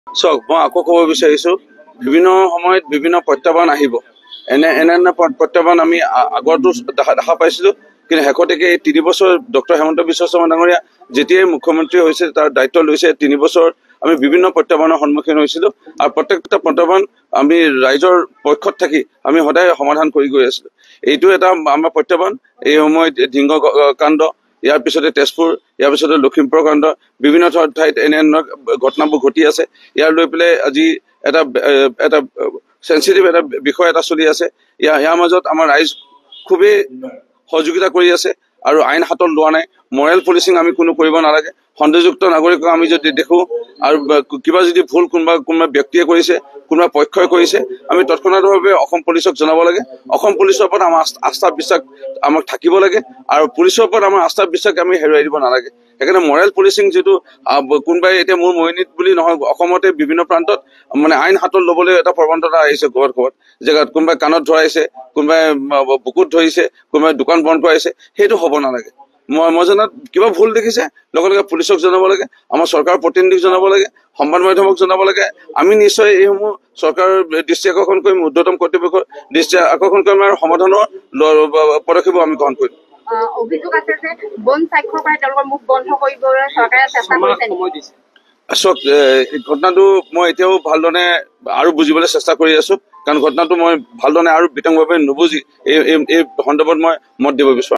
চাওক, মই আকৌ ক'ব বিচাৰিছো, বিভিন্ন সময়ত বিভিন্ন প্ৰত্যাহ্বান আহিব। এনে প্ৰত্যাহ্বান আমি আগতো দেখা পাইছিলো, কিন্তু শেহতীয়াকৈ এই 3 বছৰ ডক্টৰ হেমন্ত বিশ্ব শৰ্মা ডাঙৰীয়া যেতিয়াই মুখ্যমন্ত্ৰী হৈছে, তাৰ দায়িত্ব লৈছে, 3 বছৰ আমি বিভিন্ন প্ৰত্যাহ্বানৰ সন্মুখীন হৈছিলো, আৰু প্ৰত্যেকটা প্ৰত্যাহ্বান আমি ৰাইজৰ পক্ষত থাকি আমি সদায় সমাধান কৰি গৈ আছিলো। এইটো এটা আমাৰ প্ৰত্যাহ্বান। এই সময়ত ধিংগ কাণ্ড, ইয়াৰ পিছতে তেজপুৰ, ইয়াৰ পিছতে লখিমপুৰ কাণ্ড, বিভিন্ন ঠাইত এনে ঘটনাবোৰ ঘটি আছে। ইয়াৰ লৈ পেলাই আজি এটা চেঞ্চিটিভ এটা বিষয় এটা চলি আছে। ইয়াৰ মাজত আমাৰ ৰাইজ খুবেই সহযোগিতা কৰি আছে আৰু আইন হাতত লোৱা নাই। মৰেল পুলিচিং আমি কোনো কৰিব নালাগে। সন্দেহযুক্ত নাগৰিকক আমি যদি দেখো আৰু কিবা যদি ভুল কোনোবা ব্যক্তিয়ে কৰিছে, কোনোবা পক্ষই কৰিছে, আমি তৎক্ষণাৎভাৱে অসম পুলিচক জনাব লাগে। অসম পুলিচৰ ওপৰত আমাৰ আস্থা বিশ্বাস আমাক থাকিব লাগে, আৰু পুলিচৰ ওপৰত আমাৰ আস্থা বিশ্বাস আমি হেৰুৱাই দিব নালাগে। সেইকাৰণে মৰেল পুলিচিং যিটো কোনোবাই এতিয়া মোৰ মৰিনীত বুলি নহয়, অসমতে বিভিন্ন প্ৰান্তত মানে আইন হাতত ল'বলৈ এটা প্ৰৱণতা আহিছে। ক'ৰবাত জেগাত কোনোবাই কাণত ধৰাইছে, কোনোবাই বুকুত ধৰিছে, কোনোবাই দোকান বন্ধ কৰাইছে। সেইটো হ'ব নালাগে। মই জনাত কিবা ভুল দেখিছে, লগে লগে পুলিচক জনাব লাগে, আমাৰ চৰকাৰৰ প্ৰতিনিধিক জনাব লাগে, সংবাদ মাধ্যমক জনাব লাগে। আমি নিশ্চয় এইসমূহ চৰকাৰৰ দৃষ্টি আকৰ্ষণ কৰিম, ঊৰ্ধ্বতম কৰ্তৃপক্ষৰ দৃষ্টি আকৰ্ষণ কৰিম, আৰু সমাধানৰ পদক্ষেপ আমি গ্ৰহণ কৰিম। অভিযোগ আছে যে বন স্বাক্ষৰ কৰে, তেওঁলোকৰ মুখ বন্ধ কৰিবলৈ চৰকাৰে চেষ্টা কৰিছে। চাওক, এই ঘটনাটো মই এতিয়াও ভালদৰে আৰু বুজিবলৈ চেষ্টা কৰি আছো, কাৰণ ঘটনাটো মই ভালদৰে আৰু বিতংভাৱে নুবুজি এই সন্দৰ্ভত মই মত দিব বিচাৰো।